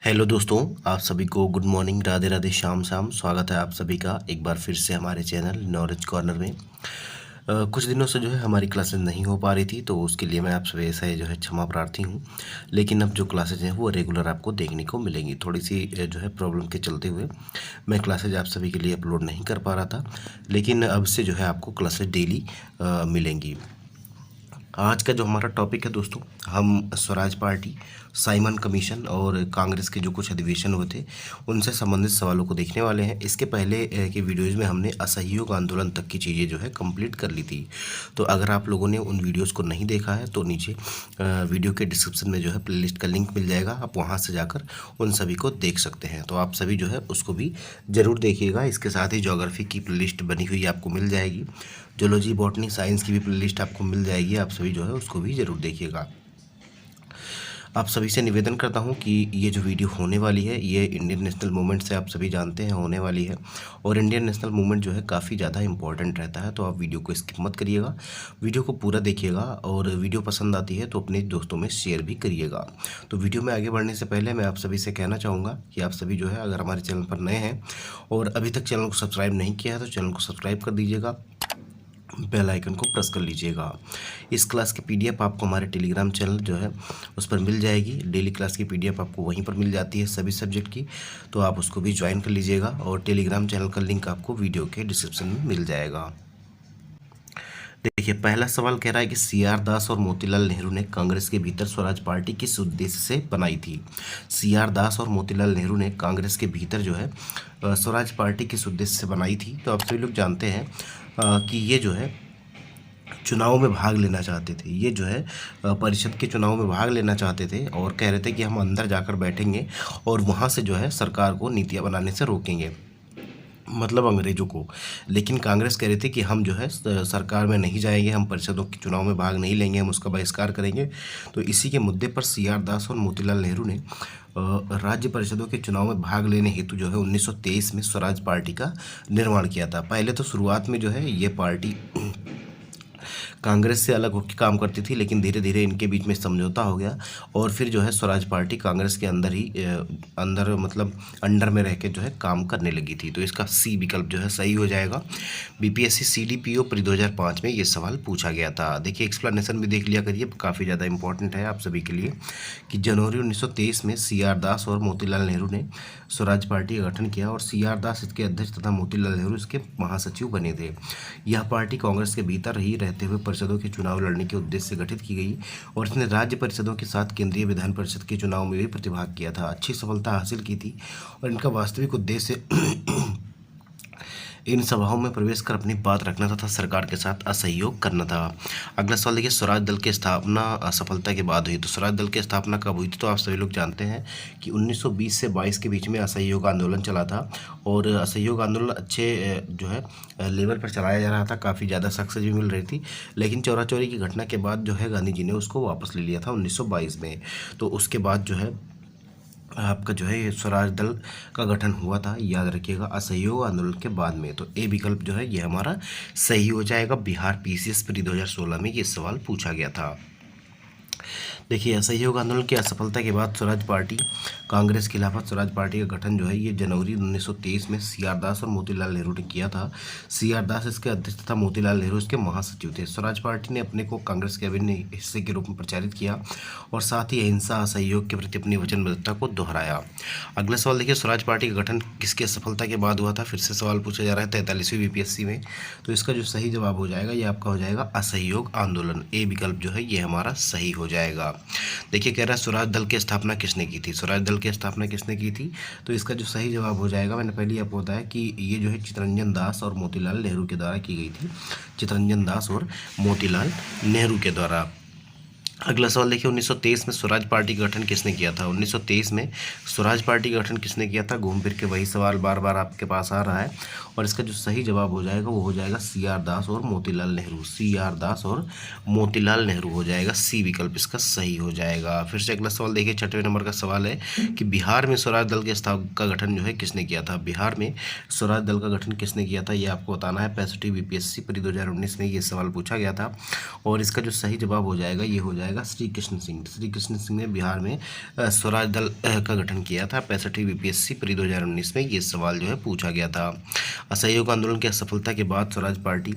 Hello दोस्तों, आप सभी को गुड मॉर्निंग, राधे राधे, शाम शाम। स्वागत है आप सभी का एक बार फिर से हमारे चैनल नॉलेज कॉर्नर में। कुछ दिनों से जो है हमारी क्लासेस नहीं हो पा रही थी, तो उसके लिए मैं आप सभी से जो है क्षमा प्रार्थी हूँ। लेकिन अब जो क्लासेज हैं वो रेगुलर आपको देखने को मिलेंगी। थोड़ी सी जो है प्रॉब्लम के चलते हुए मैं क्लासेज आप सभी के लिए अपलोड नहीं कर पा रहा था, लेकिन अब से जो है आपको क्लासेज डेली मिलेंगी। आज का जो हमारा टॉपिक है दोस्तों, हम स्वराज पार्टी, साइमन कमीशन और कांग्रेस के जो कुछ अधिवेशन हुए थे उनसे संबंधित सवालों को देखने वाले हैं। इसके पहले के वीडियोज़ में हमने असहयोग आंदोलन तक की चीज़ें जो है कंप्लीट कर ली थी। तो अगर आप लोगों ने उन वीडियोज़ को नहीं देखा है तो नीचे वीडियो के डिस्क्रिप्शन में जो है प्लेलिस्ट का लिंक मिल जाएगा, आप वहाँ से जाकर उन सभी को देख सकते हैं। तो आप सभी जो है उसको भी ज़रूर देखिएगा। इसके साथ ही ज्योग्राफी की प्लेलिस्ट बनी हुई आपको मिल जाएगी, जूलॉजी बॉटनी साइंस की भी प्लेलिस्ट आपको मिल जाएगी। आप सभी जो है उसको भी ज़रूर देखिएगा। आप सभी से निवेदन करता हूं कि ये जो वीडियो होने वाली है ये इंडियन नेशनल मूवमेंट से आप सभी जानते हैं होने वाली है, और इंडियन नेशनल मूवमेंट जो है काफ़ी ज़्यादा इंपॉर्टेंट रहता है। तो आप वीडियो को स्किप मत करिएगा, वीडियो को पूरा देखिएगा, और वीडियो पसंद आती है तो अपने दोस्तों में शेयर भी करिएगा। तो वीडियो में आगे बढ़ने से पहले मैं आप सभी से कहना चाहूँगा कि आप सभी जो है अगर हमारे चैनल पर नए हैं और अभी तक चैनल को सब्सक्राइब नहीं किया है तो चैनल को सब्सक्राइब कर दीजिएगा, बेल आइकन को प्रेस कर लीजिएगा। इस क्लास की पीडीएफ आपको हमारे टेलीग्राम चैनल जो है उस पर मिल जाएगी। डेली क्लास की पीडीएफ आपको वहीं पर मिल जाती है सभी सब्जेक्ट की, तो आप उसको भी ज्वाइन कर लीजिएगा, और टेलीग्राम चैनल का लिंक आपको वीडियो के डिस्क्रिप्शन में मिल जाएगा। देखिए, पहला सवाल कह रहा है कि सीआर दास और मोतीलाल नेहरू ने कांग्रेस के भीतर स्वराज पार्टी किस उद्देश्य से बनाई थी। सीआर दास और मोतीलाल नेहरू ने कांग्रेस के भीतर जो है स्वराज पार्टी किस उद्देश्य से बनाई थी। तो आप सभी लोग जानते हैं कि ये जो है चुनाव में भाग लेना चाहते थे। ये जो है परिषद के चुनाव में भाग लेना चाहते थे और कह रहे थे कि हम अंदर जाकर बैठेंगे और वहाँ से जो है सरकार को नीतियाँ बनाने से रोकेंगे, मतलब अंग्रेजों को। लेकिन कांग्रेस कह रही थी कि हम जो है सरकार में नहीं जाएंगे, हम परिषदों के चुनाव में भाग नहीं लेंगे, हम उसका बहिष्कार करेंगे। तो इसी के मुद्दे पर सीआर दास और मोतीलाल नेहरू ने राज्य परिषदों के चुनाव में भाग लेने हेतु जो है 1923 में स्वराज पार्टी का निर्माण किया था। पहले तो शुरुआत में जो है ये पार्टी कांग्रेस से अलग होकर काम करती थी, लेकिन धीरे धीरे इनके बीच में समझौता हो गया और फिर जो है स्वराज पार्टी कांग्रेस के अंदर ही अंदर मतलब अंडर में रह के जो है काम करने लगी थी। तो इसका सी विकल्प जो है सही हो जाएगा। बीपीएससी सीडीपीओ प्री 2005 में ये सवाल पूछा गया था। देखिए, एक्सप्लेनेशन भी देख लिया करिए, काफ़ी ज़्यादा इंपॉर्टेंट है आप सभी के लिए कि जनवरी 1923 में सीआर दास और मोतीलाल नेहरू ने स्वराज पार्टी का गठन किया, और सीआर दास इसके अध्यक्ष तथा मोतीलाल नेहरू इसके महासचिव बने थे। यह पार्टी कांग्रेस के भीतर ही रहते हुए परिषदों के चुनाव लड़ने के उद्देश्य से गठित की गई, और इसने राज्य परिषदों के साथ केंद्रीय विधान परिषद के चुनाव में भी प्रतिभाग किया था। अच्छी सफलता हासिल की थी, और इनका वास्तविक उद्देश्य इन सभाओं में प्रवेश कर अपनी बात रखना तथा सरकार के साथ असहयोग करना था। अगला सवाल देखिए, स्वराज दल की स्थापना असफलता के बाद हुई। तो स्वराज दल की स्थापना कब हुई थी? तो आप सभी लोग जानते हैं कि 1920 से 22 के बीच में असहयोग आंदोलन चला था, और असहयोग आंदोलन अच्छे जो है लेवल पर चलाया जा रहा था, काफ़ी ज़्यादा सक्सेस भी मिल रही थी। लेकिन चौरा चौरी की घटना के बाद जो है गांधी जी ने उसको वापस ले लिया था 1922 में। तो उसके बाद जो है आपका जो है ये स्वराज दल का गठन हुआ था, याद रखिएगा, असहयोग आंदोलन के बाद में। तो ए विकल्प जो है ये हमारा सही हो जाएगा। बिहार पीसीएस प्री 2016 में ये सवाल पूछा गया था। देखिए, असहयोग आंदोलन की असफलता के बाद स्वराज पार्टी कांग्रेस के खिलाफ स्वराज पार्टी का गठन जो है ये जनवरी 1923 में सीआर दास और मोतीलाल नेहरू ने किया था। सीआर दास इसके अध्यक्ष तथा मोतीलाल नेहरू इसके महासचिव थे। स्वराज पार्टी ने अपने को कांग्रेस के अभिन्न हिस्से के रूप में प्रचारित किया, और साथ ही अहिंसा असहयोग के प्रति अपनी वचनबद्धता को दोहराया। अगला सवाल देखिए, स्वराज पार्टी का गठन किसकी असफलता के बाद हुआ था? फिर से सवाल पूछा जा रहा है 43वीं बीपीएससी में। तो इसका जो सही जवाब हो जाएगा ये आपका हो जाएगा असहयोग आंदोलन। ए विकल्प जो है ये हमारा सही हो जाएगा। देखिए, कह रहा है स्वराज दल की स्थापना किसने की थी? स्वराज दल की स्थापना किसने की थी? तो इसका जो सही जवाब हो जाएगा, मैंने पहले ही आपको बताया कि ये जो है चितरंजन दास और मोतीलाल नेहरू के द्वारा की गई थी। चितरंजन दास और मोतीलाल नेहरू के द्वारा। अगला सवाल देखिए, 1923 में स्वराज पार्टी का गठन किसने किया था? 1923 में स्वराज पार्टी का गठन किसने किया था? घूम फिर के वही सवाल बार बार आपके पास आ रहा है, और इसका जो सही जवाब हो जाएगा वो हो जाएगा सीआर दास और मोतीलाल नेहरू। सीआर दास और मोतीलाल नेहरू हो जाएगा, सी विकल्प इसका सही हो जाएगा। फिर से अगला सवाल देखिए, 6वें नंबर का सवाल है कि बिहार में स्वराज दल के का गठन जो है किसने किया था? बिहार में स्वराज दल का गठन किसने किया था ये आपको बताना है। 65वीं बीपीएससी प्री 2019 में ये सवाल पूछा गया था, और इसका जो सही जवाब हो जाएगा ये हो जाएगा आएगा श्री कृष्ण सिंह। श्री कृष्ण सिंह ने बिहार में स्वराज दल का गठन किया था। 65वीं बीपीएससी प्री 2019 में ये सवाल जो है पूछा गया था। असहयोग आंदोलन की असफलता के बाद स्वराज पार्टी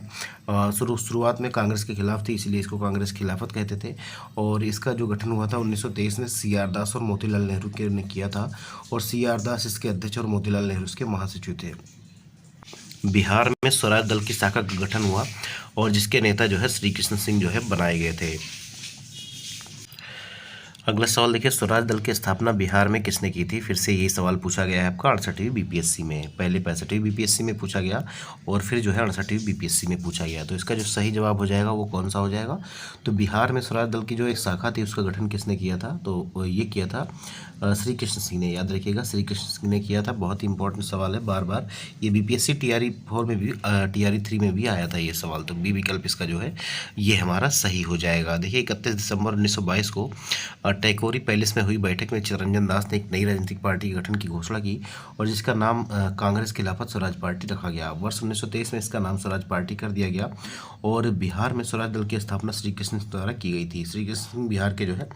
शुरुआत में कांग्रेस के खिलाफ थी, इसलिए इसको कांग्रेस खिलाफत कहते थे। और इसका जो गठन हुआ था 1923 में CR दास और मोतीलाल नेहरू ने किया था, और CR दास इसके अध्यक्ष और मोतीलाल नेहरू इसके महासचिव थे। बिहार में स्वराज दल की शाखा का गठन हुआ और जिसके नेता जो है श्री कृष्ण सिंह जो है बनाए गए थे। अगला सवाल देखिए, स्वराज दल की स्थापना बिहार में किसने की थी? फिर से यही सवाल पूछा गया है आपका 68वीं बीपीएससी में। पहले 65वीं बीपीएससी में पूछा गया और फिर जो है 68वीं बीपीएससी में पूछा गया। तो इसका जो सही जवाब हो जाएगा वो कौन सा हो जाएगा? तो बिहार में स्वराज दल की जो एक शाखा थी उसका गठन किसने किया था? तो ये किया था श्री कृष्ण सिंह ने। याद रखिएगा, श्री कृष्ण सिंह ने किया था। बहुत ही इंपॉर्टेंट सवाल है, बार बार ये बीपीएससी TRE 4 में भी TRE 3 में भी आया था ये सवाल। तो बी विकल्प इसका जो है ये हमारा सही हो जाएगा। देखिए 31 दिसंबर 1922 को टैकोरी पैलेस में हुई बैठक में चित्तरंजन दास ने एक नई राजनीतिक पार्टी के गठन की घोषणा की और जिसका नाम कांग्रेस खिलाफत स्वराज पार्टी रखा गया। वर्ष 1923 में इसका नाम स्वराज पार्टी कर दिया गया और बिहार में स्वराज दल की स्थापना श्री कृष्ण द्वारा की गई थी। श्री कृष्ण सिंह बिहार के जो है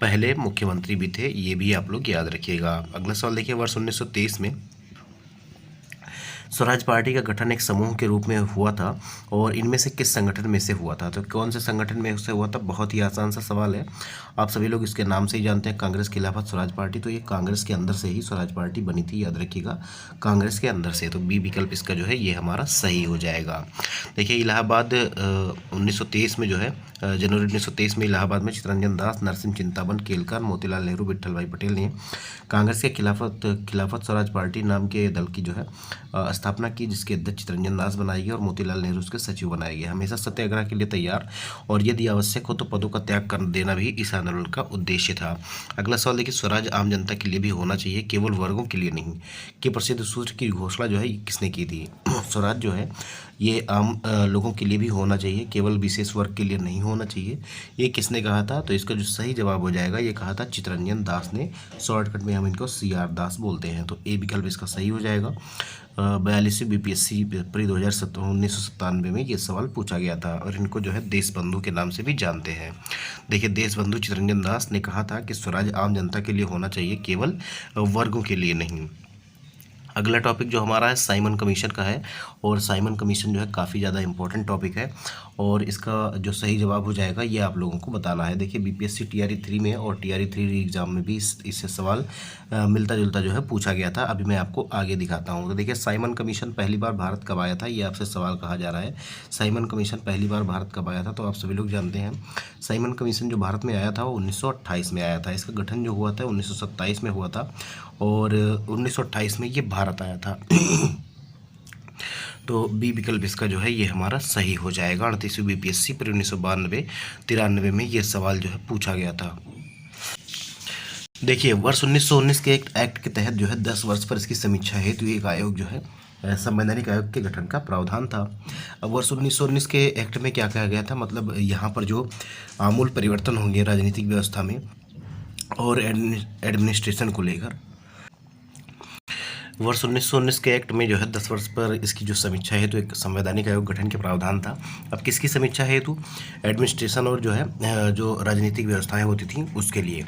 पहले मुख्यमंत्री भी थे, ये भी आप लोग याद रखिएगा। अगला सवाल देखिए, वर्ष 1923 में स्वराज पार्टी का गठन एक समूह के रूप में हुआ था और इनमें से किस संगठन में से हुआ था? तो कौन से संगठन में से हुआ था? बहुत ही आसान सा सवाल है, आप सभी लोग इसके नाम से ही जानते हैं, कांग्रेस खिलाफत स्वराज पार्टी। तो ये कांग्रेस के अंदर से ही स्वराज पार्टी बनी थी, याद रखिएगा, कांग्रेस के अंदर से। तो बी विकल्प इसका जो है ये हमारा सही हो जाएगा। देखिए इलाहाबाद 1923 में जो है जनवरी 1923 में इलाहाबाद में चित्तरंजन दास, नरसिंह चिंताबन, केलकर, मोतीलाल नेहरू, विट्ठल भाई पटेल ने कांग्रेस के खिलाफत स्वराज पार्टी नाम के दल की जो है स्थापना की, जिसके अध्यक्ष चित्तरंजन दास बनाए गए और मोतीलाल नेहरू उसके सचिव बनाए गए। हमेशा सत्याग्रह के लिए तैयार और यदि आवश्यक हो तो पदों का त्याग कर देना भी इस आंदोलन का उद्देश्य था। अगला सवाल देखिए, स्वराज आम जनता के लिए भी होना चाहिए, केवल वर्गों के लिए नहीं, कि प्रसिद्ध सूत्र की घोषणा जो है किसने की थी? स्वराज जो है ये आम लोगों के लिए भी होना चाहिए, केवल विशेष वर्ग के लिए नहीं होना चाहिए। ये किसने कहा था? तो इसका जो सही जवाब हो जाएगा ये कहा था चित्तरंजन दास ने। शॉर्टकट में हम इनको CR दास बोलते हैं। तो ए विकल्प इसका सही हो जाएगा। 42वीं बीपीएससी प्री 1997 में ये सवाल पूछा गया था और इनको जो है देश बंधु के नाम से भी जानते हैं। देखिए देश बंधु चित्तरंजन दास ने कहा था कि स्वराज आम जनता के लिए होना चाहिए, केवल वर्गों के लिए नहीं। अगला टॉपिक जो हमारा है साइमन कमीशन का है और साइमन कमीशन जो है काफ़ी ज़्यादा इंपॉर्टेंट टॉपिक है और इसका जो सही जवाब हो जाएगा ये आप लोगों को बताना है। देखिए बीपीएससी TRE 3 में और TRE 3 एग्जाम में भी इससे सवाल मिलता जुलता जो है पूछा गया था। अभी मैं आपको आगे दिखाता हूँ। तो देखिए साइमन कमीशन पहली बार भारत कब आया था, ये आपसे सवाल कहा जा रहा है। साइमन कमीशन पहली बार भारत कब आया था? तो आप सभी लोग जानते हैं साइमन कमीशन जो भारत में आया था वो 1928 में आया था। इसका गठन जो हुआ था 1927 में हुआ था और 1928 में ये भारत आया था। तो बी विकल्प इसका जो है ये हमारा सही हो जाएगा। 38वीं बीपीएससी पर 1992-93 में ये सवाल जो है पूछा गया था। देखिए वर्ष 1919 के एक एक्ट के तहत जो है 10 वर्ष पर इसकी समीक्षा हेतु एक आयोग जो है संवैधानिक आयोग के गठन का प्रावधान था। अब वर्ष 1919 के एक्ट में क्या कहा गया था, मतलब यहाँ पर जो आमूल परिवर्तन होंगे राजनीतिक व्यवस्था में और एडमिनिस्ट्रेशन को लेकर, वर्ष 1919 के एक्ट में जो है 10 वर्ष पर इसकी जो समीक्षा है तो एक संवैधानिक आयोग गठन के प्रावधान था। अब किसकी समीक्षा हेतु? एडमिनिस्ट्रेशन और जो है जो राजनीतिक व्यवस्थाएं होती थी उसके लिए।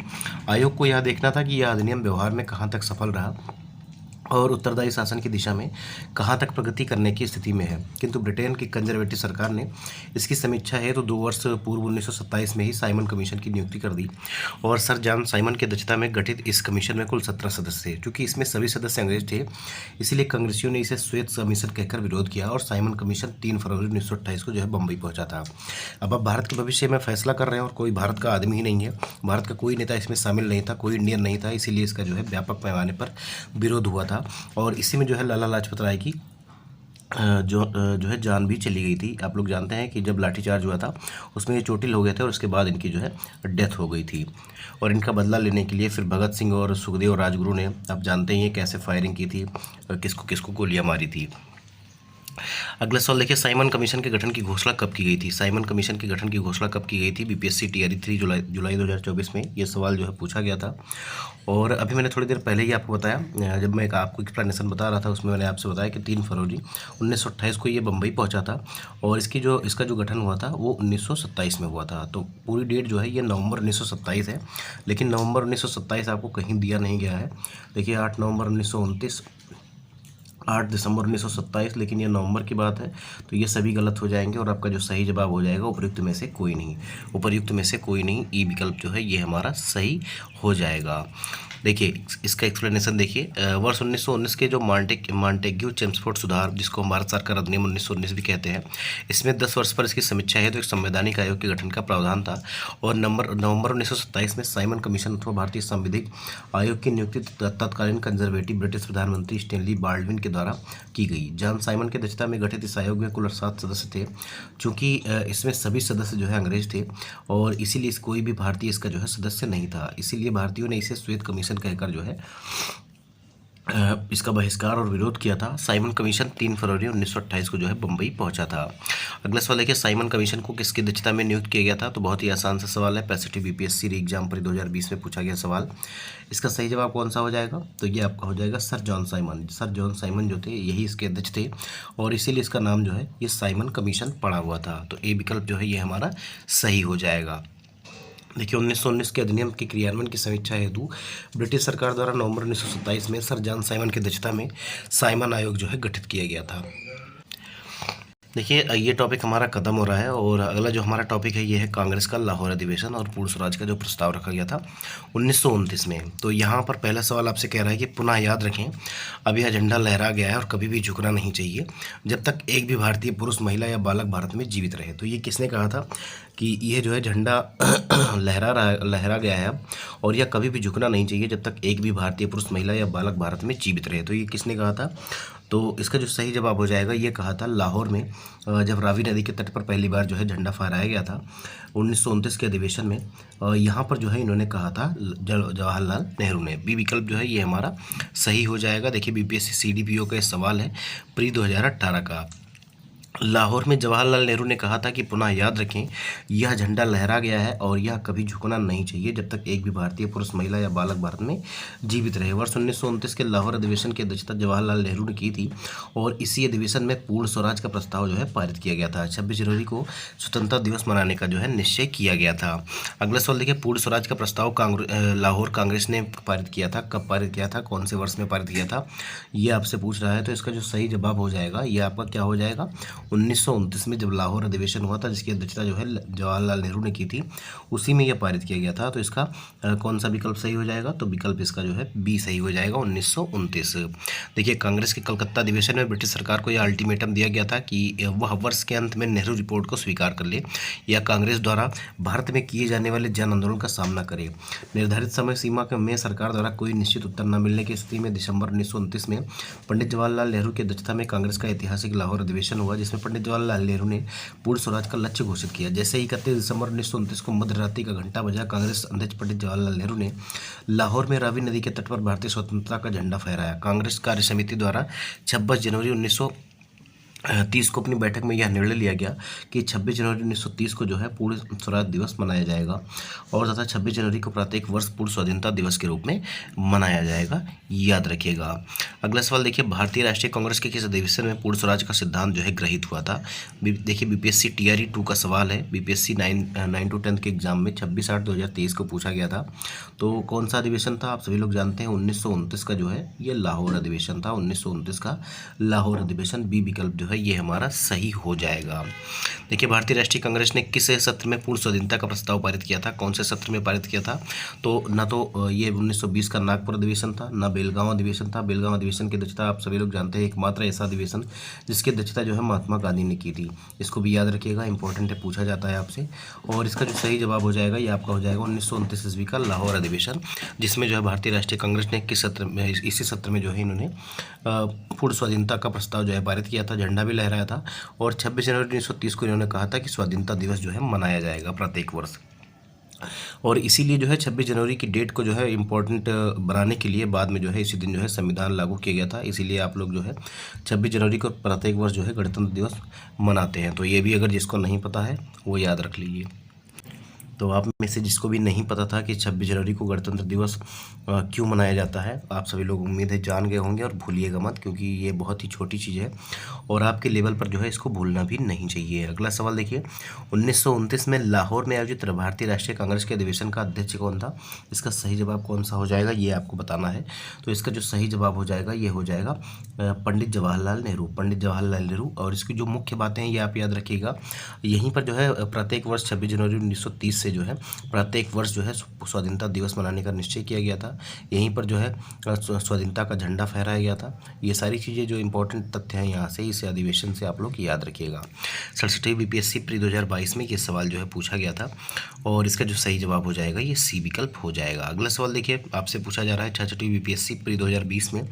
आयोग को यह देखना था कि यह अधिनियम व्यवहार में कहाँ तक सफल रहा और उत्तरदायी शासन की दिशा में कहाँ तक प्रगति करने की स्थिति में है। किंतु ब्रिटेन की कंजर्वेटिव सरकार ने इसकी समीक्षा है तो 2 वर्ष पूर्व 1927 में ही साइमन कमीशन की नियुक्ति कर दी और सर जॉन साइमन की अध्यक्षता में गठित इस कमीशन में कुल 17 सदस्य थे। चूँकि इसमें सभी सदस्य अंग्रेज थे इसलिए कांग्रेसियों ने इसे श्वेत कमीशन कहकर विरोध किया और साइमन कमीशन 3 फरवरी 1928 को जो है बम्बई पहुँचा था। अब भारत के भविष्य में फैसला कर रहे हैं और कोई भारत का आदमी ही नहीं है, भारत का कोई नेता इसमें शामिल नहीं था, कोई इंडियन नहीं था, इसीलिए इसका जो है व्यापक पैमाने पर विरोध हुआ था और इसी में जो है लाला लाजपत राय की जो है जान भी चली गई थी। आप लोग जानते हैं कि जब लाठीचार्ज हुआ था उसमें ये चोटिल हो गए थे और उसके बाद इनकी जो है डेथ हो गई थी और इनका बदला लेने के लिए फिर भगत सिंह और सुखदेव राजगुरु ने, आप जानते हैं ये कैसे फायरिंग की थी और किसको किसको गोलियां मारी थी। अगला सवाल देखिए, साइमन कमीशन के गठन की घोषणा कब की गई थी? साइमन कमीशन के गठन की घोषणा कब की गई थी? बीपीएससी टीआरई 3 जुलाई 2024 में ये सवाल जो है पूछा गया था। और अभी मैंने थोड़ी देर पहले ही आपको बताया, जब मैं एक आपको एक्सप्लेनेशन बता रहा था उसमें मैंने आपसे बताया कि 3 फरवरी 1928 को ये बम्बई पहुंचा था और इसका जो गठन हुआ था वो 1927 में हुआ था। तो पूरी डेट जो है ये नवंबर 1927 है, लेकिन नवंबर 1927 आपको कहीं दिया नहीं गया है। देखिए 8 नवंबर 1929, 8 दिसंबर 1927, लेकिन ये नवंबर की बात है, तो ये सभी गलत हो जाएंगे और आपका जो सही जवाब हो जाएगा उपर्युक्त में से कोई नहीं। उपर्युक्त में से कोई नहीं, ई विकल्प जो है ये हमारा सही हो जाएगा। देखिए इसका एक्सप्लेनेशन देखिए, वर्ष 1919 के जो मॉन्टेग्यू चेम्सफोर्ड सुधार, जिसको हम भारत सरकार अधिनियम 1919 भी कहते हैं, इसमें 10 वर्ष पर इसकी समीक्षा है तो एक संवैधानिक आयोग के गठन का प्रावधान था। और नवंबर 1927 में साइमन कमीशन अथवा भारतीय संविधिक आयोग की नियुक्ति तत्कालीन कंजर्वेटिव ब्रिटिश प्रधानमंत्री स्टेनली बाल्डविन के द्वारा की गई। जॉन साइमन की अध्यक्षता में गठित इस आयोग में कुल 7 सदस्य थे। चूँकि इसमें सभी सदस्य जो है अंग्रेज थे और इसीलिए कोई भी भारतीय इसका जो है सदस्य नहीं था, इसीलिए भारतीयों ने इसे श्वेत कमीशन कहकर जो है इसका बहिष्कार और विरोध किया था। साइमन कमीशन 3 फरवरी 1928 को जो है बम्बई पहुंचा था। अगला सवाल देखिए, साइमन कमीशन को किसकी अध्यक्षता में नियुक्त किया गया था? तो बहुत ही आसान सा सवाल है, पैसिफिक बीपीएससी री एग्जाम पर 2020 में पूछा गया सवाल। इसका सही जवाब कौन सा हो जाएगा? तो ये आपका हो जाएगा sir John Simon. Sir John Simon जो थे यही इसके अध्यक्ष थे और इसीलिए इसका नाम जो है ये साइमन कमीशन पड़ा हुआ था। तो ए विकल्प जो है ये हमारा सही हो जाएगा। देखिए 1919 के अधिनियम के क्रियान्वयन की समीक्षा हेतु ब्रिटिश सरकार द्वारा नवंबर 1927 में सर जॉन साइमन की अध्यक्षता में साइमन आयोग जो है गठित किया गया था। देखिए ये टॉपिक हमारा खत्म हो रहा है और अगला जो हमारा टॉपिक है ये है कांग्रेस का लाहौर अधिवेशन और पूर्ण स्वराज का जो प्रस्ताव रखा गया था 1929 में। तो यहाँ पर पहला सवाल आपसे कह रहा है कि पुनः याद रखें, अब यह झंडा लहरा गया है और कभी भी झुकना नहीं चाहिए जब तक एक भी भारतीय पुरुष, महिला या बालक भारत में जीवित रहे। तो ये किसने कहा था कि ये जो है झंडा लहरा गया है अब और यह कभी भी झुकना नहीं चाहिए जब तक एक भी भारतीय पुरुष, महिला या बालक भारत में जीवित रहे। तो ये किसने कहा था? तो इसका जो सही जवाब हो जाएगा ये कहा था लाहौर में, जब रावी नदी के तट पर पहली बार जो है झंडा फहराया गया था 1929 के अधिवेशन में। यहाँ पर जो है इन्होंने कहा था जवाहरलाल नेहरू ने। बी विकल्प जो है ये हमारा सही हो जाएगा। देखिए बीपीएससी सीडीपीओ का सवाल है प्री 2018 का। लाहौर में जवाहरलाल नेहरू ने कहा था कि पुनः याद रखें, यह झंडा लहरा गया है और यह कभी झुकना नहीं चाहिए जब तक एक भी भारतीय पुरुष, महिला या बालक भारत में जीवित रहे। वर्ष 1929 के लाहौर अधिवेशन की अध्यक्षता जवाहरलाल नेहरू ने की थी और इसी अधिवेशन में पूर्ण स्वराज का प्रस्ताव जो है पारित किया गया था। 26 जनवरी को स्वतंत्रता दिवस मनाने का जो है निश्चय किया गया था। अगला सवाल देखिए, पूर्ण स्वराज का प्रस्ताव लाहौर कांग्रेस ने पारित किया था। कब पारित किया था, कौन से वर्ष में पारित किया था, ये आपसे पूछ रहा है। तो इसका जो सही जवाब हो जाएगा ये आपका क्या हो जाएगा? 1929 में जब लाहौर अधिवेशन हुआ था, जिसकी अध्यक्षता जो है जवाहरलाल नेहरू ने की थी, उसी में यह पारित किया गया था। तो इसका कौन सा विकल्प सही हो जाएगा? तो विकल्प इसका जो है बी सही हो जाएगा, 1929। देखिए कांग्रेस के कलकत्ता अधिवेशन में ब्रिटिश सरकार को यह अल्टीमेटम दिया गया था कि वह वर्ष के अंत में नेहरू रिपोर्ट को स्वीकार कर ले या कांग्रेस द्वारा भारत में किए जाने वाले जन आंदोलन का सामना करे। निर्धारित समय सीमा में सरकार द्वारा कोई निश्चित उत्तर न मिलने की स्थिति में दिसंबर 1929 में पंडित जवाहरलाल नेहरू की अध्यक्षता में कांग्रेस का ऐतिहासिक लाहौर अधिवेशन हुआ, जिसमें पंडित जवाहरलाल नेहरू ने पूर्ण स्वराज का लक्ष्य घोषित किया। जैसे ही 31 दिसंबर 1929 को मध्य रात्रि का घंटा बजा, कांग्रेस अध्यक्ष पंडित जवाहरलाल नेहरू ने लाहौर में रावी नदी के तट पर भारतीय स्वतंत्रता का झंडा फहराया। कांग्रेस कार्य समिति द्वारा 26 जनवरी 1930 को अपनी बैठक में यह निर्णय लिया गया कि 26 जनवरी 1930 को जो है पूर्ण स्वराज दिवस मनाया जाएगा और तथा 26 जनवरी को प्रत्येक वर्ष पूर्ण स्वाधीनता दिवस के रूप में मनाया जाएगा, याद रखिएगा। अगला सवाल देखिए, भारतीय राष्ट्रीय कांग्रेस के किस अधिवेशन में पूर्ण स्वराज का सिद्धांत जो है गृहीत हुआ था? देखिए बीपीएससी टीआरई 2 का सवाल है, बीपीएससी 9 to 10 के एग्जाम में 26/8/2023 को पूछा गया था। तो कौन सा अधिवेशन था? आप सभी लोग जानते हैं 1929 का जो है ये लाहौर अधिवेशन था। 1929 का लाहौर अधिवेशन, बी विकल्प जो है ये हमारा सही हो जाएगा। देखिए भारतीय राष्ट्रीय कांग्रेस ने किस सत्र में पूर्ण स्वाधीनता का प्रस्ताव पारित किया था? कौन से सत्र में पारित किया था? तो ना तो ये 1920 का नागपुर अधिवेशन था, ना बेलगांव अधिवेशन था। बेलगांव अधिवेशन की अध्यक्षता आप सभी लोग जानते हैं, एकमात्र ऐसा अधिवेशन जिसकी अध्यक्षता जो है महात्मा गांधी ने की थी। इसको भी याद रखिएगा, इंपॉर्टेंट है, पूछा जाता है आपसे। और इसका जो सही जवाब हो जाएगा ये आपका हो जाएगा 1929 ईस्वी का लाहौर अधिवेशन, जिसमें जो है भारतीय राष्ट्रीय कांग्रेस ने किस सत्र में, इसी सत्र में जो है इन्होंने पूर्ण स्वाधीनता का प्रस्ताव जो है पारित किया था, झंडा भी लहराया था और 26 जनवरी 1930 को इन्होंने कहा था कि स्वाधीनता दिवस जो है मनाया जाएगा प्रत्येक वर्ष। और इसीलिए जो है 26 जनवरी की डेट को जो है इम्पोर्टेंट बनाने के लिए बाद में जो है इसी दिन जो है संविधान लागू किया गया था। इसीलिए आप लोग जो है 26 जनवरी को प्रत्येक वर्ष जो है गणतंत्र दिवस मनाते हैं। तो ये भी अगर जिसको नहीं पता है वो याद रख लीजिए। तो आप में से जिसको भी नहीं पता था कि 26 जनवरी को गणतंत्र दिवस क्यों मनाया जाता है, आप सभी लोग उम्मीद है जान गए होंगे। और भूलिएगा मत, क्योंकि ये बहुत ही छोटी चीज़ है और आपके लेवल पर जो है इसको भूलना भी नहीं चाहिए। अगला सवाल देखिए, 1929 में लाहौर में आयोजित भारतीय राष्ट्रीय कांग्रेस के अधिवेशन का अध्यक्ष कौन था? इसका सही जवाब कौन सा हो जाएगा, ये आपको बताना है। तो इसका जो सही जवाब हो जाएगा ये हो जाएगा पंडित जवाहरलाल नेहरू, पंडित जवाहरलाल नेहरू। और इसकी जो मुख्य बातें हैं ये आप याद रखिएगा। यहीं पर जो है प्रत्येक वर्ष 26 जनवरी 1930 से जो है प्रत्येक वर्ष जो है स्वाधीनता दिवस मनाने का निश्चय किया गया था। यहीं पर जो है स्वाधीनता का झंडा फहराया गया था। ये सारी चीज़ें जो इंपॉर्टेंट तथ्य हैं यहाँ से इस अधिवेशन से आप लोग याद रखिएगा। 67वीं बीपीएससी प्री 2022 में ये सवाल जो है पूछा गया था और इसका जो सही जवाब हो जाएगा ये सी विकल्प हो जाएगा। अगला सवाल देखिए, आपसे पूछा जा रहा है 66वीं बीपीएससी प्री 2020 में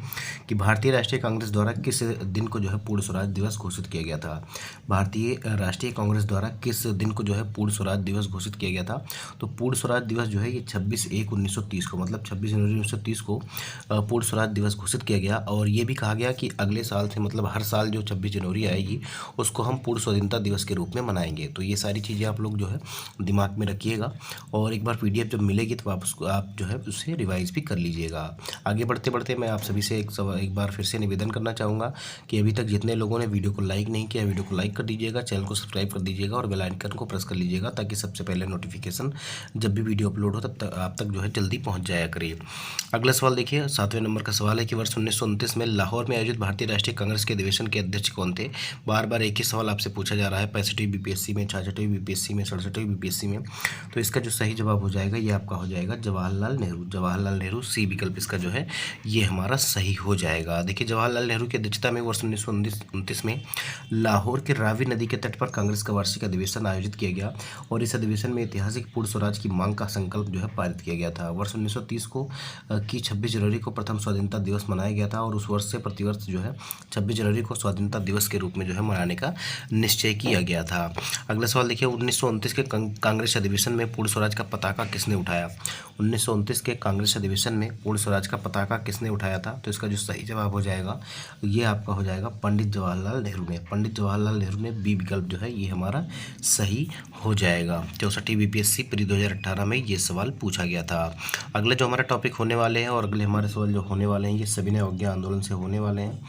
कि भारतीय राष्ट्रीय कांग्रेस द्वारा किस दिन को जो है पूर्ण स्वराज दिवस घोषित किया गया था? भारतीय राष्ट्रीय कांग्रेस द्वारा किस दिन को जो है पूर्ण स्वराज दिवस घोषित किया गया था? तो पूर्ण स्वराज दिवस जो है ये 26/1/1930 को, मतलब 26 जनवरी 1930 को पूर्ण स्वराज दिवस घोषित किया गया। और ये भी कहा गया कि अगले साल से, मतलब हर साल जो 26 जनवरी आएगी उसको हम पूर्ण स्वाधीनता दिवस के रूप में मनाएंगे। तो ये सारी चीज़ें आप लोग जो है दिमाग में रखिएगा और एक बार पीडीएफ जब मिलेगी तो आप जो है उससे रिवाइज भी कर लीजिएगा। आगे बढ़ते बढ़ते मैं आप सभी से एक बार फिर से निवेदन करना चाहूँगा कि अभी तक जितने लोगों ने वीडियो को लाइक नहीं किया, वीडियो को लाइक कर दीजिएगा, चैनल को सब्सक्राइब कर दीजिएगा और बेल आइकन को प्रेस कर लीजिएगा ताकि सबसे पहले नोटिफिकेशन जब भी वीडियो अपलोड हो तब तक आप तक जो है जल्दी पहुंच जाया करिए। अगला सवाल देखिए, 7वें नंबर का सवाल है कि वर्ष 1929 में लाहौर में आयोजित भारतीय राष्ट्रीय कांग्रेस के अधिवेशन के अध्यक्ष कौन थे? बार बार एक ही सवाल आपसे पूछा जा रहा है 65वीं बीपीएससी में, 66वीं बीपीएससी में, 67वीं बीपीएससी में। तो इसका जो सही जवाब हो जाएगा ये आपका हो जाएगा जवाहरलाल नेहरू। जवाहरलाल नेहरू, सी विकल्प इसका जो है ये हमारा सही हो जाएगा। देखिए, जवाहरलाल नेहरू की अध्यक्षता में वर्ष 1929 में लाहौर के रावी नदी के तट पर कांग्रेस का वार्षिक अधिवेशन आयोजित किया गया और इस अधिवेशन में ऐतिहासिक पूर्ण स्वराज की मांग का संकल्प जो है पारित किया गया था। वर्ष 1930 को की 26 जनवरी को प्रथम स्वाधीनता दिवस मनाया गया था और उस वर्ष से प्रतिवर्ष जो है 26 जनवरी को स्वाधीनता दिवस के रूप में जो है मनाने का निश्चय किया गया था। अगला सवाल देखिए, 1929 के कांग्रेस अधिवेशन में पूर्ण स्वराज का पताका किसने उठाया? 1929 के कांग्रेस अधिवेशन में पूर्ण स्वराज का पताका किसने उठाया था? तो इसका जो सही जवाब हो जाएगा ये आपका हो जाएगा पंडित जवाहरलाल नेहरू ने। पंडित जवाहरलाल नेहरू ने, बी विकल्प जो है ये हमारा सही हो जाएगा। 64वीं बीपीएससी प्री 2018 में ये सवाल पूछा गया था। अगले जो हमारा टॉपिक होने वाले हैं और अगले हमारे सवाल जो होने वाले हैं ये सविनय अवज्ञा आंदोलन से होने वाले हैं।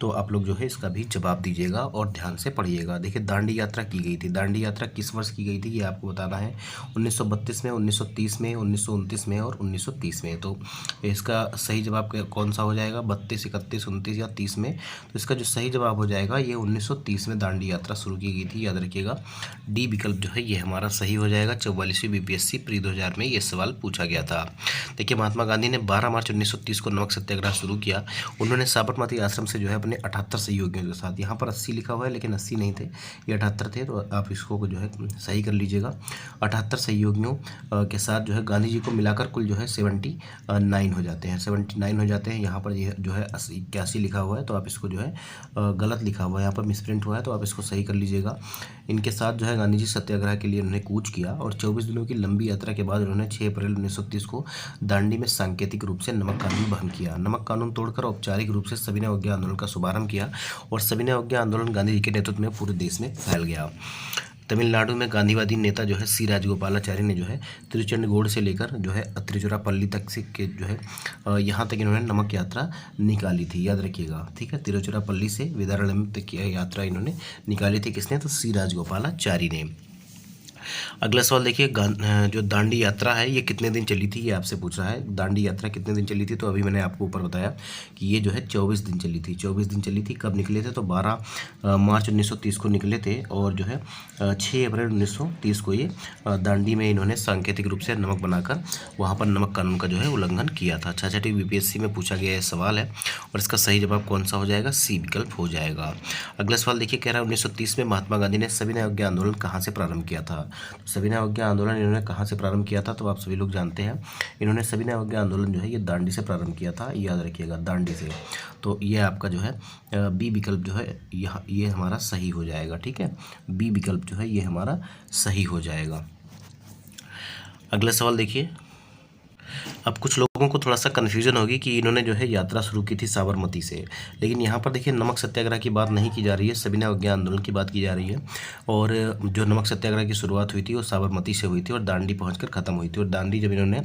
तो आप लोग जो है इसका भी जवाब दीजिएगा और ध्यान से पढ़िएगा। देखिए, दांडी यात्रा की गई थी। दांडी यात्रा किस वर्ष की गई थी ये आपको बताना है। 1932 में, 1930 में, 1929 में और 1930 में। तो इसका सही जवाब कौन सा हो जाएगा? 32, 31, 29 या 30 में। तो इसका जो सही जवाब हो जाएगा ये 1930 में दांडी यात्रा शुरू की गई थी, याद रखिएगा। डी विकल्प जो है ये हमारा सही हो जाएगा। 44वीं बीपीएससी प्री 2000 में ये सवाल पूछा गया था। देखिए, महात्मा गांधी ने 12 मार्च 1930 को नमक सत्याग्रह शुरू किया। उन्होंने साबरमती आश्रम से जो है अपने 78 सहयोगियों के साथ, यहाँ पर 80 लिखा हुआ है लेकिन 80 नहीं थे, ये 78 थे, तो आप इसको जो है सही कर लीजिएगा। 78 सहयोगियों के साथ जो है गांधी जी को मिलाकर कुल जो है 79 हो जाते हैं, 79 हो जाते हैं। यहाँ पर ये जो है 81 लिखा हुआ है तो आप इसको जो है गलत लिखा हुआ है, यहाँ पर मिसप्रिंट हुआ है तो आप इसको सही कर लीजिएगा। इनके साथ जो है गांधी जी सत्याग्रह के लिए उन्होंने कूच किया और 24 दिनों की लंबी यात्रा के बाद उन्होंने 6 अप्रैल 1930 को दांडी में सांकेतिक रूप से नमक कानून भंग किया। नमक कानून तोड़कर औपचारिक रूप से सविनय अवज्ञा आंदोलन का शुभारंभ किया और सविनय अवज्ञा आंदोलन गांधी जी के नेतृत्व में पूरे देश में फैल गया। तमिलनाडु में गांधीवादी नेता जो है सी राजगोपालाचारी ने जो है तिरुचंडगोड से लेकर जो है तिरुचिरापल्ली तक से के जो है यहाँ तक इन्होंने नमक यात्रा निकाली थी, याद रखिएगा। ठीक है, तिरुचिरापल्ली से वेदारण्यम तक की यात्रा इन्होंने निकाली थी। किसने? तो सी राजगोपालाचारी ने। अगला सवाल देखिए, जो दांडी यात्रा है ये कितने दिन चली थी, ये आपसे पूछ रहा है। दांडी यात्रा कितने दिन चली थी? तो अभी मैंने आपको ऊपर बताया कि ये जो है 24 दिन चली थी। 24 दिन चली थी। कब निकले थे? तो 12 मार्च 1930 को निकले थे और जो है 6 अप्रैल 1930 को ये दांडी में इन्होंने सांकेतिक रूप से नमक बनाकर वहाँ पर नमक कानून का जो है उल्लंघन किया था। 66वीं बीपीएससी में पूछा गया ये सवाल है और इसका सही जवाब कौन सा हो जाएगा? सी विकल्प हो जाएगा। अगला सवाल देखिए, कह रहा है 1930 में महात्मा गांधी ने सविनय अवज्ञा आंदोलन कहाँ से प्रारंभ किया था? सविनय अवज्ञा आंदोलन इन्होंने कहाँ से प्रारंभ किया था? तो आप सभी लोग जानते हैं, इन्होंने सविनय अवज्ञा आंदोलन जो है ये दांडी से प्रारंभ किया था, याद रखिएगा, दांडी से। तो ये आपका जो है बी विकल्प जो है यहाँ ये हमारा सही हो जाएगा। ठीक है, बी विकल्प जो है ये हमारा सही हो जाएगा। अगला सवाल देखिए। अब कुछ लोगों को थोड़ा सा कन्फ्यूजन होगी कि इन्होंने जो है यात्रा शुरू की थी साबरमती से, लेकिन यहाँ पर देखिए नमक सत्याग्रह की बात नहीं की जा रही है, सविनय अवज्ञा आंदोलन की बात की जा रही है। और जो नमक सत्याग्रह की शुरुआत हुई थी वो साबरमती से हुई थी और दांडी पहुंचकर ख़त्म हुई थी। और दांडी जब इन्होंने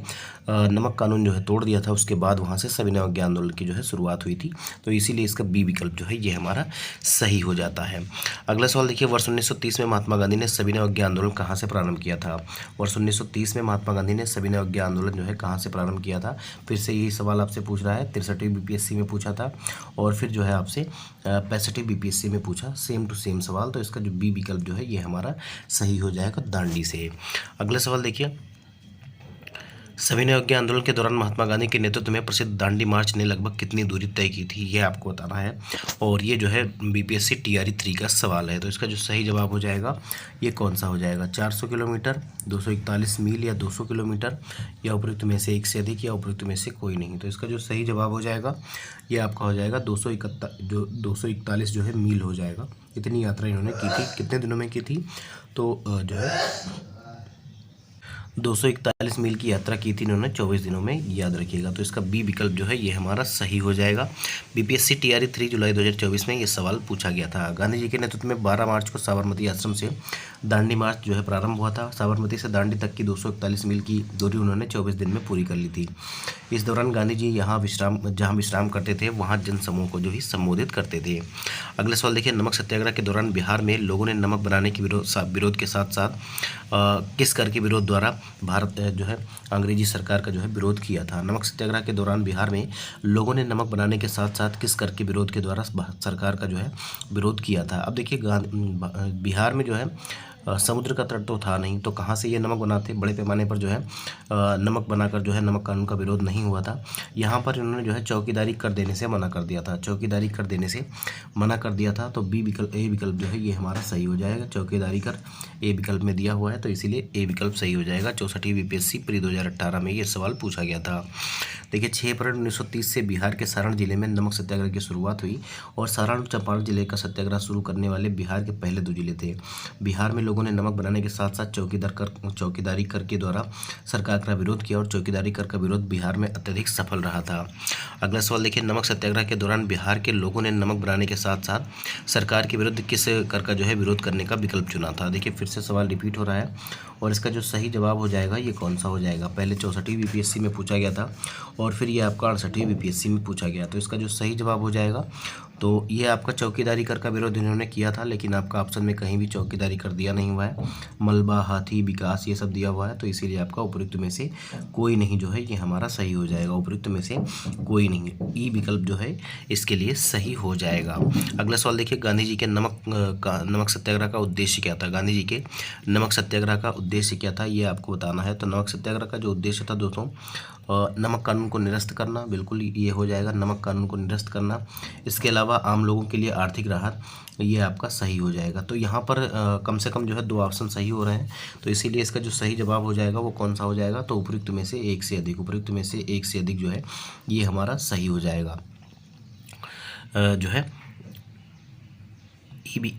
नमक कानून जो है तोड़ दिया था, उसके बाद वहाँ से सविनय अवज्ञा आंदोलन की जो है शुरुआत हुई थी। तो इसीलिए इसका बी विकल्प जो है ये हमारा सही हो जाता है। अगला सवाल देखिए, वर्ष 1930 में महात्मा गांधी ने सविनय अवज्ञा आंदोलन कहाँ से प्रारंभ किया था? वर्ष 1930 में महात्मा गांधी ने सविनय अवज्ञा आंदोलन जो है कहाँ से प्रारंभ किया था? फिर से यही सवाल आपसे पूछ रहा है। 63वीं बीपीएससी में पूछा था और फिर जो है आपसे 65वीं बीपीएससी में पूछा, सेम टू सेम सवाल। तो इसका जो बी विकल्प जो है ये हमारा सही हो जाएगा, दांडी से। अगला सवाल देखिए, सविनय अवज्ञा आंदोलन के दौरान महात्मा गांधी के नेतृत्व में प्रसिद्ध दांडी मार्च ने लगभग कितनी दूरी तय की थी, ये आपको बताना है। और ये जो है बीपीएससी टीआरई 3 का सवाल है। तो इसका जो सही जवाब हो जाएगा ये कौन सा हो जाएगा? 400 किलोमीटर, 241 मील या 200 किलोमीटर, या उपयुक्त में से एक से अधिक, या उपयुक्त में से कोई नहीं। तो इसका जो सही जवाब हो जाएगा ये आपका हो जाएगा 241 जो है मील हो जाएगा। इतनी यात्रा इन्होंने की थी। कितने दिनों में की थी? तो जो है 241 मील की यात्रा की थी इन्होंने 24 दिनों में, याद रखिएगा। तो इसका बी विकल्प जो है ये हमारा सही हो जाएगा। बीपीएससी टीआरई 3 जुलाई 2024 में ये सवाल पूछा गया था। गांधी जी के नेतृत्व में 12 मार्च को साबरमती आश्रम से दांडी मार्च जो है प्रारंभ हुआ था। साबरमती से दांडी तक की 241 मील की दूरी उन्होंने 24 दिन में पूरी कर ली थी। इस दौरान गांधी जी जहाँ विश्राम करते थे वहाँ जनसमूह को जो ही संबोधित करते थे। अगला सवाल देखिए, नमक सत्याग्रह के दौरान बिहार में लोगों ने नमक बनाने के विरोध के साथ साथ किस कर के विरोध द्वारा भारत जो है अंग्रेजी सरकार का जो है विरोध किया था? नमक सत्याग्रह के दौरान बिहार में लोगों ने नमक बनाने के साथ साथ किस कर के विरोध के द्वारा सरकार का जो है विरोध किया था? अब देखिए बिहार में जो है समुद्र का तट तो था नहीं, तो कहाँ से ये नमक बनाते? बड़े पैमाने पर जो है नमक बनाकर जो है नमक कानून का विरोध नहीं हुआ था। यहाँ पर इन्होंने जो है चौकीदारी कर देने से मना कर दिया था। चौकीदारी कर देने से मना कर दिया था। तो बी विकल्प, ए विकल्प जो है ये हमारा सही हो जाएगा। चौकीदारी कर ए विकल्प में दिया हुआ है, तो इसीलिए ए विकल्प सही हो जाएगा। 64वीं बीपीएससी प्री 2018 में ये सवाल पूछा गया था। देखिए 6 अप्रैल 1930 से बिहार के सारण जिले में नमक सत्याग्रह की शुरुआत हुई और सारण चंपारण जिले का सत्याग्रह शुरू करने वाले बिहार के पहले 2 जिले थे। बिहार में लोगों ने नमक बनाने के साथ साथ चौकीदारी कर के द्वारा सरकार का विरोध किया और चौकीदारी कर का विरोध बिहार में अत्यधिक सफल रहा था। अगला सवाल देखिए, नमक सत्याग्रह के दौरान बिहार के लोगों ने नमक बनाने के साथ साथ सरकार के विरुद्ध किस कर का जो है विरोध करने का विकल्प चुना था? देखिए फिर से सवाल रिपीट हो रहा है और इसका जो सही जवाब हो जाएगा ये कौन सा हो जाएगा? पहले 64वीं बीपीएससी में पूछा गया था और फिर ये आपका 68वीं बीपीएससी में पूछा गया। तो इसका जो सही जवाब हो जाएगा तो ये आपका चौकीदारी कर का विरोध इन्होंने किया था, लेकिन आपका ऑप्शन में कहीं भी चौकीदारी कर दिया नहीं हुआ है। मलबा, हाथी, विकास ये सब दिया हुआ है, तो इसीलिए आपका उपयुक्त में से कोई नहीं जो है ये हमारा सही हो जाएगा। उपयुक्त में से कोई नहीं, ई विकल्प जो है इसके लिए सही हो जाएगा। अगला सवाल देखिए, गांधी जी के नमक सत्याग्रह का उद्देश्य क्या था? गांधी जी के नमक सत्याग्रह का उद्देश्य क्या था ये आपको बताना है। तो नमक सत्याग्रह का जो उद्देश्य था दोस्तों, नमक कानून को निरस्त करना, बिल्कुल ये हो जाएगा, नमक कानून को निरस्त करना। इसके अलावा आम लोगों के लिए आर्थिक राहत, ये आपका सही हो जाएगा। तो यहाँ पर कम से कम जो है 2 ऑप्शन सही हो रहे हैं, तो इसीलिए इसका जो सही जवाब हो जाएगा वो कौन सा हो जाएगा? तो उपयुक्त में से एक से अधिक, उपयुक्त में से एक से अधिक जो है ये हमारा सही हो जाएगा। जो है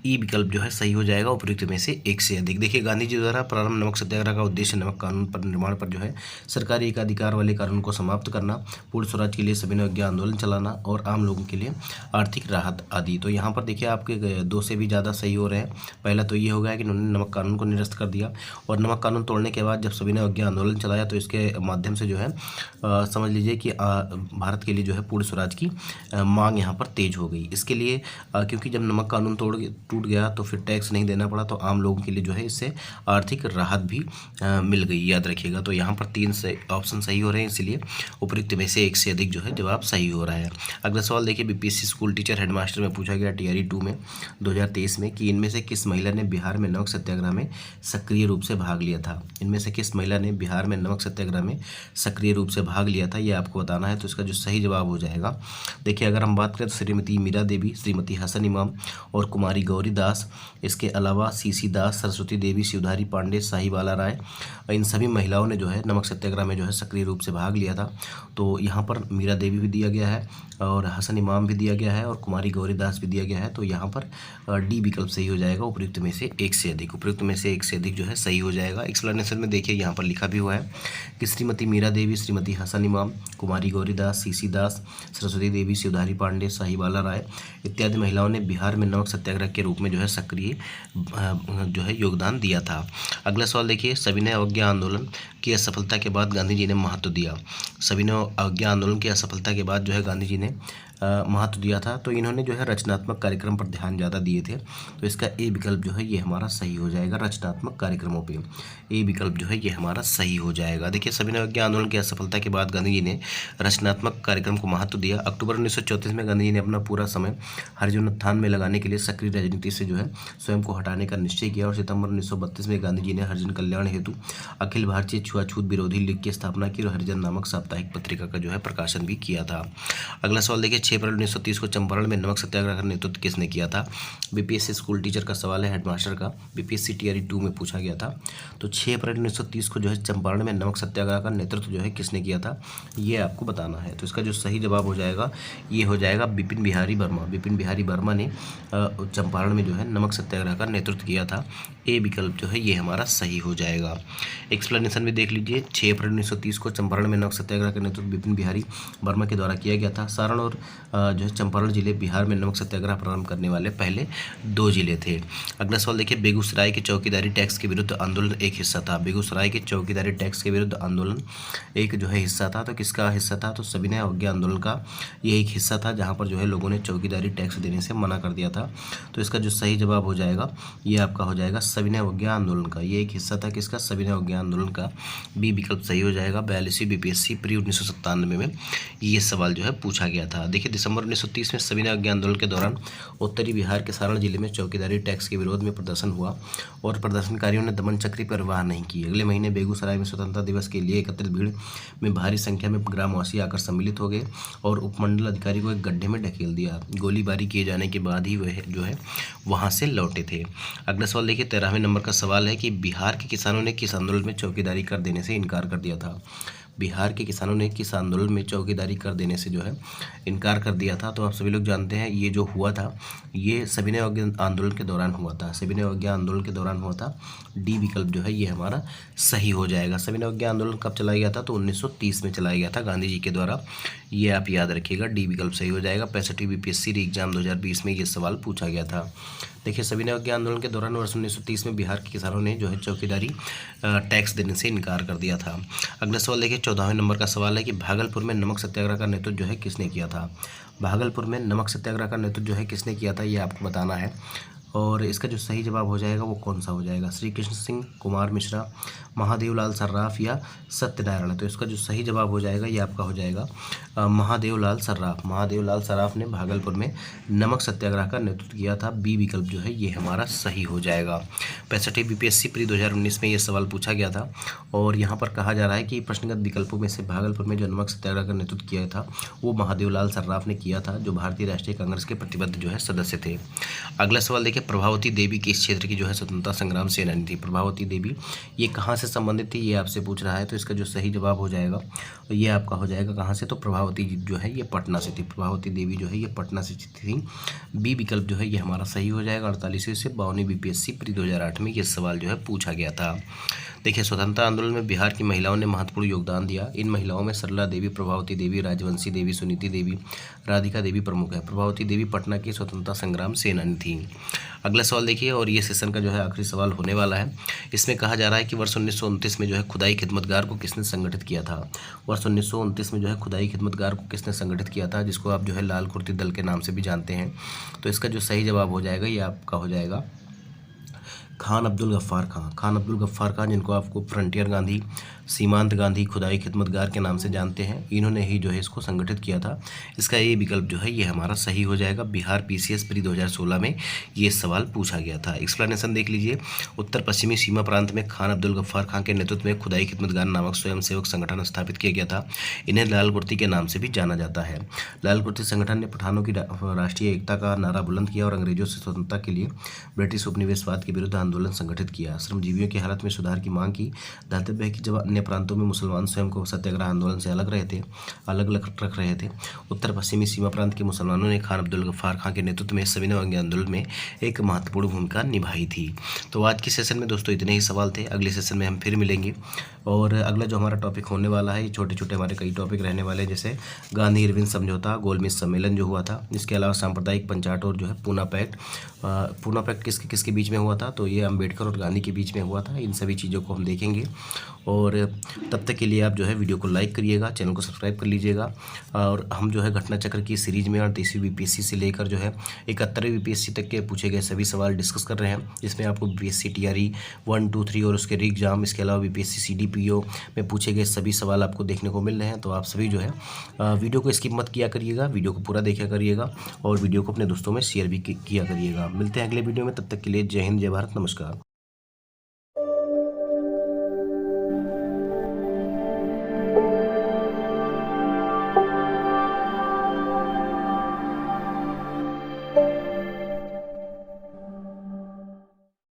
ई विकल्प जो है सही हो जाएगा, उपयुक्त में से एक से अधिक। देखिए गांधी जी द्वारा प्रारंभ नमक सत्याग्रह का उद्देश्य नमक कानून पर निर्माण पर जो है सरकारी एकाधिकार वाले कानून को समाप्त करना, पूर्ण स्वराज के लिए सविनय अवज्ञा आंदोलन चलाना और आम लोगों के लिए आर्थिक राहत आदि। तो यहाँ पर देखिए आपके 2 से भी ज़्यादा सही हो रहे हैं। पहला तो ये हो गया कि उन्होंने नमक कानून को निरस्त कर दिया और नमक कानून तोड़ने के बाद जब सविनय अवज्ञा आंदोलन चलाया तो इसके माध्यम से जो है समझ लीजिए कि भारत के लिए जो है पूर्ण स्वराज की मांग यहाँ पर तेज हो गई। इसके लिए क्योंकि जब नमक कानून टूट गया तो फिर टैक्स नहीं देना पड़ा, तो आम लोगों के लिए जो है इससे आर्थिक राहत भी मिल गई, याद रखिएगा। तो यहाँ पर 3 से ऑप्शन सही हो रहे हैं, इसलिए उपयुक्त में से एक से अधिक जो है जवाब सही हो रहा है। अगला सवाल देखिए, बीपीएससी स्कूल टीचर हेडमास्टर में पूछा गया टीआरई 2 में 2023 में कि इनमें से किस महिला ने बिहार में नमक सत्याग्रह में सक्रिय रूप से भाग लिया था? इनमें से किस महिला ने बिहार में नमक सत्याग्रह में सक्रिय रूप से भाग लिया था, ये आपको बताना है। तो इसका जो सही जवाब हो जाएगा, देखिए अगर हम बात करें तो श्रीमती मीरा देवी, श्रीमती हसन इमाम और कुमारी कुमारी गौरी दास, इसके अलावा सीसी दास, सरस्वती देवी, शिवधारी पांडे, साहिबाला राय, इन सभी महिलाओं ने जो है नमक सत्याग्रह में जो है सक्रिय रूप से भाग लिया था। तो यहाँ पर मीरा देवी भी दिया गया है और हसन इमाम भी दिया गया है और कुमारी गौरी दास भी दिया गया है। तो यहाँ पर डी विकल्प सही हो जाएगा, उपयुक्त में से एक से अधिक, उपयुक्त में से एक से अधिक जो है सही हो जाएगा। एक्सप्लेनेशन में देखिए यहाँ पर लिखा भी हुआ है कि श्रीमती मीरा देवी, श्रीमती हसन इमाम, कुमारी गौरी दास, सीसी दास, सरस्वती देवी, शिवधारी पांडे, साहिबाला राय इत्यादि महिलाओं ने बिहार में नमक सत्याग्रह के रूप में जो है सक्रिय जो है योगदान दिया था। अगला सवाल देखिए, सविनय अवज्ञा आंदोलन की असफलता के बाद गांधी जी ने महत्व दिया। सविनय अवज्ञा आंदोलन की असफलता के बाद जो है गांधी जी ने महत्व दिया था। तो इन्होंने जो है रचनात्मक कार्यक्रम पर ध्यान ज़्यादा दिए थे। तो इसका ए विकल्प जो है ये हमारा सही हो जाएगा, रचनात्मक कार्यक्रमों पे ए विकल्प जो है ये हमारा सही हो जाएगा। देखिए, सविनय अवज्ञा आंदोलन की असफलता के बाद गांधी जी ने रचनात्मक कार्यक्रम को महत्व दिया। अक्टूबर 1934 में गांधी जी ने अपना पूरा समय हरिजन उत्थान में लगाने के लिए सक्रिय राजनीति से जो है स्वयं को हटाने का निश्चय किया और सितंबर 1932 में गांधी जी ने हरिजन कल्याण हेतु अखिल भारतीय छुआछूत विरोधी लीग की स्थापना की और हरिजन नामक साप्ताहिक पत्रिका का जो है प्रकाशन भी किया था। अगला सवाल देखिए, 6 अप्रैल 1930 को चंपारण में नमक सत्याग्रह का नेतृत्व किसने किया था। बीपीएससी स्कूल टीचर का सवाल है, हेडमास्टर का, बीपीएससी टीआरई 2 में पूछा गया था। तो 6 अप्रैल 1930 को जो है चंपारण में नमक सत्याग्रह का नेतृत्व जो है किसने किया था, ये आपको बताना है। तो इसका जो सही जवाब हो जाएगा ये हो जाएगा बिपिन बिहारी वर्मा। बिपिन बिहारी वर्मा ने चंपारण में जो है नमक सत्याग्रह का नेतृत्व किया था। ए विकल्प जो है ये हमारा सही हो जाएगा। एक्सप्लेनेशन में देख लीजिए, 6 अप्रैल 1930 को चंपारण में नमक सत्याग्रह का नेतृत्व बिपिन बिहारी वर्मा के द्वारा किया गया था। सारण और जो है चंपारण जिले बिहार में नमक सत्याग्रह प्रारंभ करने वाले पहले 2 जिले थे। अगला सवाल देखिए, बेगूसराय के चौकीदारी टैक्स के विरुद्ध आंदोलन एक हिस्सा था। बेगूसराय के चौकीदारी टैक्स के विरुद्ध आंदोलन एक जो है हिस्सा था। तो किसका हिस्सा था, तो सविनय अवज्ञा आंदोलन का ये एक हिस्सा था जहाँ पर जो है लोगों ने चौकीदारी टैक्स देने से मना कर दिया था। तो इसका जो सही जवाब हो जाएगा ये आपका हो जाएगा सविनय अवज्ञा आंदोलन का। ये एक हिस्सा था किसका, सविनय अवज्ञा आंदोलन का। बी विकल्प सही हो जाएगा। 42वीं बीपीएससी प्री 1997 में ये सवाल जो है पूछा गया था। देखिए, दिसंबर 1930 में सविनय अवज्ञा आंदोलन के दौरान उत्तरी बिहार के सारण जिले में चौकीदारी टैक्स के विरोध में प्रदर्शन हुआ और प्रदर्शनकारियों ने दमन चक्री परवाह नहीं की। अगले महीने बेगूसराय में स्वतंत्रता दिवस के लिए एकत्रित भीड़ में भारी संख्या में ग्रामवासी आकर सम्मिलित हो गए और उपमंडल अधिकारी को एक गड्ढे में ढकेल दिया। गोलीबारी किए जाने के बाद ही वह जो है वहां से लौटे थे। अगला सवाल देखिए, 13वें नंबर का सवाल है कि बिहार के किसानों ने किस आंदोलन में चौकीदारी कर देने से इनकार कर दिया था। बिहार के किसानों ने किस आंदोलन में चौकीदारी कर देने से जो है इनकार कर दिया था। तो आप सभी लोग जानते हैं ये जो हुआ था ये सविनय अवज्ञा आंदोलन के दौरान हुआ था। सविनय अवज्ञा आंदोलन के दौरान हुआ था। डी विकल्प जो है ये हमारा सही हो जाएगा। सविनय अवज्ञा आंदोलन कब चलाया गया था, तो 1930 में चलाया गया था गांधी जी के द्वारा। ये आप याद रखिएगा, डी विकल्प सही हो जाएगा। 65वीं बीपीएससी एग्जाम 2020 में ये सवाल पूछा गया था। देखिए, सविनय अवज्ञा आंदोलन के दौरान वर्ष 1930 में बिहार के किसानों ने जो है चौकीदारी टैक्स देने से इनकार कर दिया था। अगला सवाल देखिए, 14वें नंबर का सवाल है कि भागलपुर में नमक सत्याग्रह का नेतृत्व जो है किसने किया था। भागलपुर में नमक सत्याग्रह का नेतृत्व जो है किसने किया था ये आपको बताना है और इसका जो सही जवाब हो जाएगा वो कौन सा हो जाएगा, श्री कृष्ण सिंह, कुमार मिश्रा, महादेव लाल सर्राफ या सत्यनारायण। तो इसका जो सही जवाब हो जाएगा ये आपका हो जाएगा महादेव लाल सर्राफ। महादेव लाल सर्राफ ने भागलपुर में नमक सत्याग्रह का नेतृत्व किया था। बी विकल्प जो है ये हमारा सही हो जाएगा। 65वीं बीपीएससी प्री 2019 में ये सवाल पूछा गया था और यहाँ पर कहा जा रहा है कि प्रश्नगत विकल्पों में से भागलपुर में जो नमक सत्याग्रह का नेतृत्व किया था वो महादेव लाल सर्राफ ने किया था, जो भारतीय राष्ट्रीय कांग्रेस के प्रतिबद्ध जो है सदस्य थे। अगला सवाल देखिए, प्रभावती देवी किस क्षेत्र की जो है स्वतंत्रता संग्राम सेनानी थी। प्रभावती देवी ये कहाँ से संबंधित थी ये आपसे पूछ रहा है। तो इसका जो सही जवाब हो जाएगा ये आपका हो जाएगा कहाँ से, तो प्रभावती जो है ये पटना से थी। प्रभावती देवी जो है ये पटना से थी। बी विकल्प जो है ये हमारा सही हो जाएगा। 48वीं से 52वीं बीपीएससी प्री 2008 में ये सवाल जो है पूछा गया था। देखिए, स्वतंत्रता आंदोलन में बिहार की महिलाओं ने महत्वपूर्ण योगदान दिया। इन महिलाओं में सरला देवी, प्रभावती देवी, राजवंशी देवी, सुनीति देवी, राधिका देवी प्रमुख है। प्रभावती देवी पटना की स्वतंत्रता संग्राम सेनानी थी। अगला सवाल देखिए, और ये सेशन का जो है आखिरी सवाल होने वाला है। इसमें कहा जा रहा है कि वर्ष 1929 में जो है खुदाई खिदमतगार को किसने संगठित किया था। वर्ष 1929 में जो है खुदाई खिदमतगार को किसने संगठित किया था, जिसको आप जो है लाल कुर्ती दल के नाम से भी जानते हैं। तो इसका जो सही जवाब हो जाएगा ये आपका हो जाएगा खान अब्दुल गफ्फार खां। खान अब्दुल गफ्फार खां, जिनको आपको फ्रंटियर गांधी, सीमांत गांधी, खुदाई खिदमतगार के नाम से जानते हैं, इन्होंने ही जो है इसको संगठित किया था। इसका ये विकल्प जो है ये हमारा सही हो जाएगा। बिहार पीसीएस प्री 2016 में ये सवाल पूछा गया था। एक्सप्लेनेशन देख लीजिए। उत्तर पश्चिमी सीमा प्रांत में खान अब्दुल गफ्फार खां के नेतृत्व में खुदाई खिदमतगार नामक स्वयंसेवक संगठन स्थापित किया गया था। इन्हें लाल कुर्ती के नाम से भी जाना जाता है। लाल कुर्ती संगठन ने पठानों की राष्ट्रीय एकता का नारा बुलंद किया और अंग्रेजों से स्वतंत्रता के लिए ब्रिटिश उपनिवेशवाद के विरुद्ध आंदोलन संगठित किया। श्रमजीवियों की हालत में सुधार की मांग की। दातव्य है कि जब अन्य प्रांतों में मुसलमान स्वयं को सत्याग्रह आंदोलन से अलग रख रहे थे, उत्तर पश्चिमी सीमा प्रांत के मुसलमानों ने खान अब्दुल गफ्फार खां के नेतृत्व में सविनय आंदोलन में एक महत्वपूर्ण भूमिका निभाई थी। तो आज के सेशन में दोस्तों इतने ही सवाल थे। अगले सेशन में हम फिर मिलेंगे और अगला जो हमारा टॉपिक होने वाला है, छोटे छोटे हमारे कई टॉपिक रहने वाले हैं, जैसे गांधी इरविन समझौता, गोलमेज सम्मेलन जो हुआ था, इसके अलावा सांप्रदायिक पंचाट और जो है पूना पैक्ट। पूना पैक्ट किसके किसके बीच में हुआ था, तो ये अम्बेडकर और गांधी के बीच में हुआ था। इन सभी चीज़ों को हम देखेंगे और तब तक के लिए आप जो है वीडियो को लाइक करिएगा, चैनल को सब्सक्राइब कर लीजिएगा। और हम जो है घटना चक्र की सीरीज़ में 38वीं बीपीएससी से लेकर जो है 71वीं बीपीएससी तक के पूछे गए सभी सवाल डिस्कस कर रहे हैं, जिसमें आपको बीपीएससी टीआरई 1, 2, 3 और उसके री एग्जाम, इसके अलावा बीपीएससी सीडीपीओ में पूछे गए सभी सवाल आपको देखने को मिल रहे हैं। तो आप सभी जो है वीडियो को स्किप मत किया करिएगा, वीडियो को पूरा देखा करिएगा और वीडियो को अपने दोस्तों में शेयर भी किया करिएगा। मिलते हैं अगले वीडियो में, तब तक के लिए जय हिंद, जय भारत, नमस्कार।